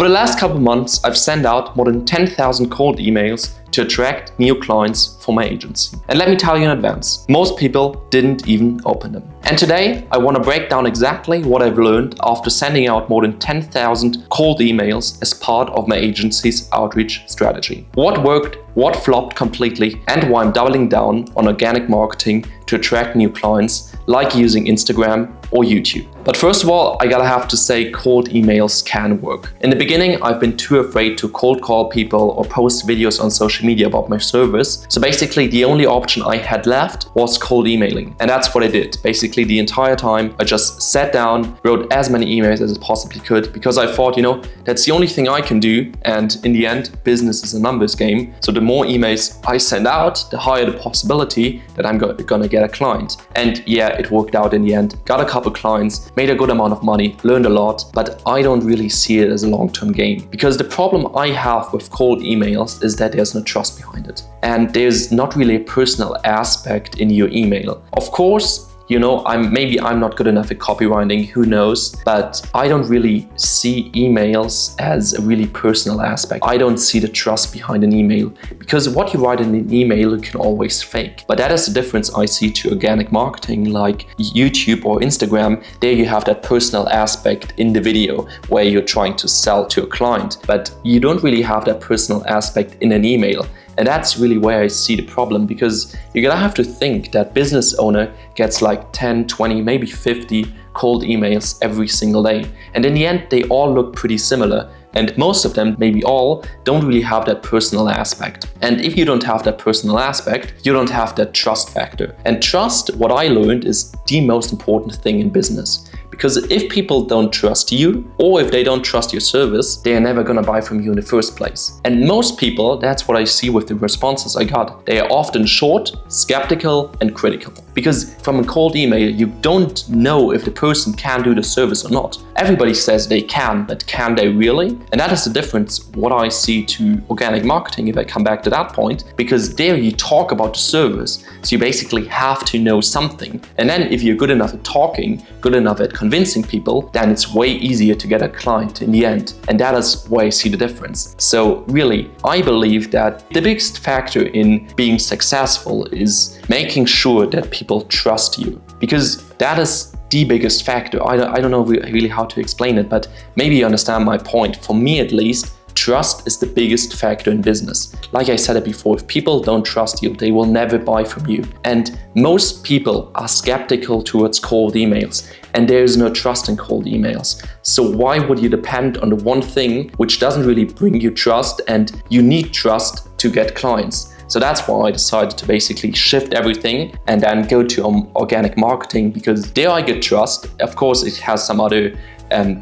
Over the last couple of months, I've sent out more than 10,000 cold emails to attract new clients for my agency. And let me tell you in advance, most people didn't even open them. And today, I want to break down exactly what I've learned after sending out more than 10,000 cold emails as part of my agency's outreach strategy. What worked, what flopped completely, and why I'm doubling down on organic marketing to attract new clients, like using Instagram or YouTube. But first of all, I gotta have to say cold emails can work. In the beginning, I've been too afraid to cold call people or post videos on social media about my service. So basically the only option I had left was cold emailing. And that's what I did. Basically the entire time I just sat down, wrote as many emails as I possibly could, because I thought, that's the only thing I can do. And in the end, business is a numbers game. So the more emails I send out, the higher the possibility that I'm gonna get a client. And yeah, it worked out in the end. Got a couple clients, made a good amount of money, learned a lot, but I don't really see it as a long-term game. Because the problem I have with cold emails is that there's no trust behind it. And there's not really a personal aspect in your email. Of course, I'm not good enough at copywriting, who knows, but I don't really see emails as a really personal aspect. I don't see the trust behind an email, because what you write in an email you can always fake. But that is the difference I see to organic marketing like YouTube or Instagram. There you have that personal aspect in the video where you're trying to sell to a client, but you don't really have that personal aspect in an email. And that's really where I see the problem, because you're gonna have to think that business owner gets like 10, 20, maybe 50 cold emails every single day. And in the end, they all look pretty similar. And most of them, maybe all, don't really have that personal aspect. And if you don't have that personal aspect, you don't have that trust factor. And trust, what I learned, is the most important thing in business. Because if people don't trust you, or if they don't trust your service, they are never gonna buy from you in the first place. And most people, that's what I see with the responses I got. They are often short, skeptical, and critical. Because from a cold email, you don't know if the person can do the service or not. Everybody says they can, but can they really? And that is the difference what I see to organic marketing, if I come back to that point, because there you talk about the service. So you basically have to know something. And then if you're good enough at talking, good enough at convincing people, then it's way easier to get a client in the end. And that is where I see the difference. So really, I believe that the biggest factor in being successful is making sure that people trust you, because that is the biggest factor. I don't know really how to explain it, but maybe you understand my point. For me at least, trust is the biggest factor in business. Like I said it before, if people don't trust you, they will never buy from you. And most people are skeptical towards cold emails, and there is no trust in cold emails. So why would you depend on the one thing which doesn't really bring you trust, and you need trust to get clients? So that's why I decided to basically shift everything and then go to organic marketing, because there I get trust. Of course, it has some other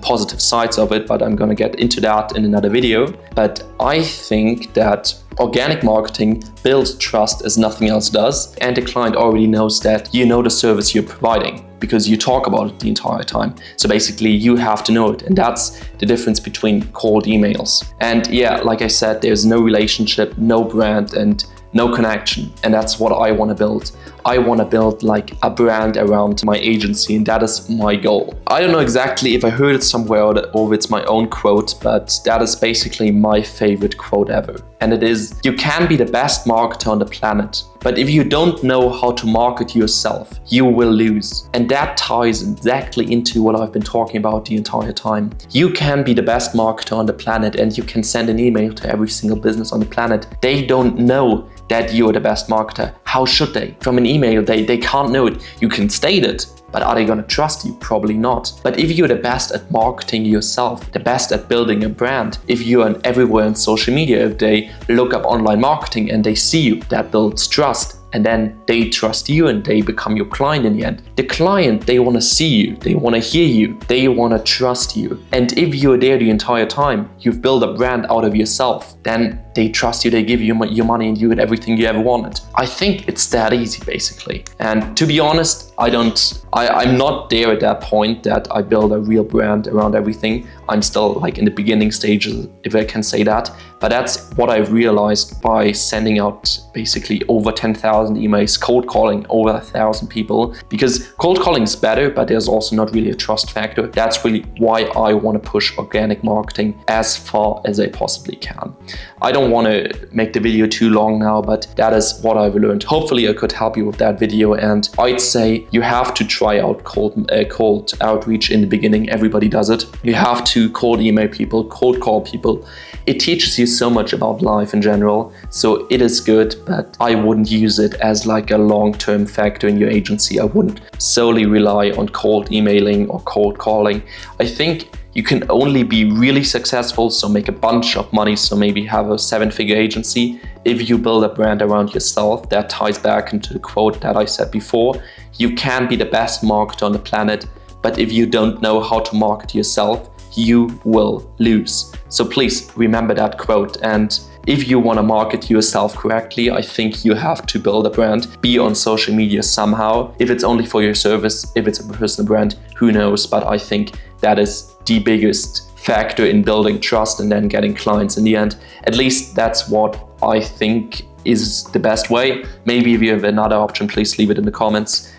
positive sides of it, but I'm gonna get into that in another video. But I think that organic marketing builds trust as nothing else does, and the client already knows that you know the service you're providing because you talk about it the entire time. So basically you have to know it, and that's the difference between cold emails. And yeah, like I said, there's no relationship, no brand, and no connection, and that's what I want to build. I want to build like a brand around my agency, and that is my goal. I don't know exactly if I heard it somewhere or if it's my own quote, but that is basically my favorite quote ever. And it is, you can be the best marketer on the planet, but if you don't know how to market yourself, you will lose. And that ties exactly into what I've been talking about the entire time. You can be the best marketer on the planet, and you can send an email to every single business on the planet. They don't know that you're the best marketer. How should they? From an email, they can't know it. You can state it, but are they gonna trust you? Probably not. But if you're the best at marketing yourself, the best at building a brand, if you're everywhere on social media, if they look up online marketing and they see you, that builds trust. And then they trust you and they become your client in the end. The client, they want to see you, they want to hear you, they want to trust you. And if you're there the entire time, you've built a brand out of yourself, then they trust you, they give you your money, and you get everything you ever wanted. I think it's that easy, basically. And to be honest, I'm not there at that point that I build a real brand around everything. I'm still like in the beginning stages, if I can say that. But that's what I've realized by sending out basically over 10,000 emails, cold calling over 1,000 people. Because cold calling is better, but there's also not really a trust factor. That's really why I want to push organic marketing as far as I possibly can. I don't want to make the video too long now, but that is what I've learned. Hopefully I could help you with that video. And I'd say you have to try out cold outreach in the beginning. Everybody does it. You have to cold email people, cold call people. It teaches you so much about life in general. So it is good, but I wouldn't use it as like a long-term factor in your agency. I wouldn't solely rely on cold emailing or cold calling. I think you can only be really successful, so make a bunch of money, so maybe have a 7-figure agency, if you build a brand around yourself. That ties back into the quote that I said before. You can be the best marketer on the planet, but if you don't know how to market yourself, you will lose. So please remember that quote. And if you want to market yourself correctly, I think you have to build a brand, be on social media somehow. If it's only for your service, if it's a personal brand, who knows? But I think that is the biggest factor in building trust and then getting clients in the end. At least that's what I think is the best way. Maybe if you have another option, please leave it in the comments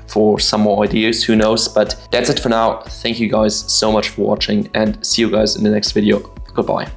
for some more ideas, who knows? But that's it for now. Thank you guys so much for watching and see you guys in the next video. Goodbye.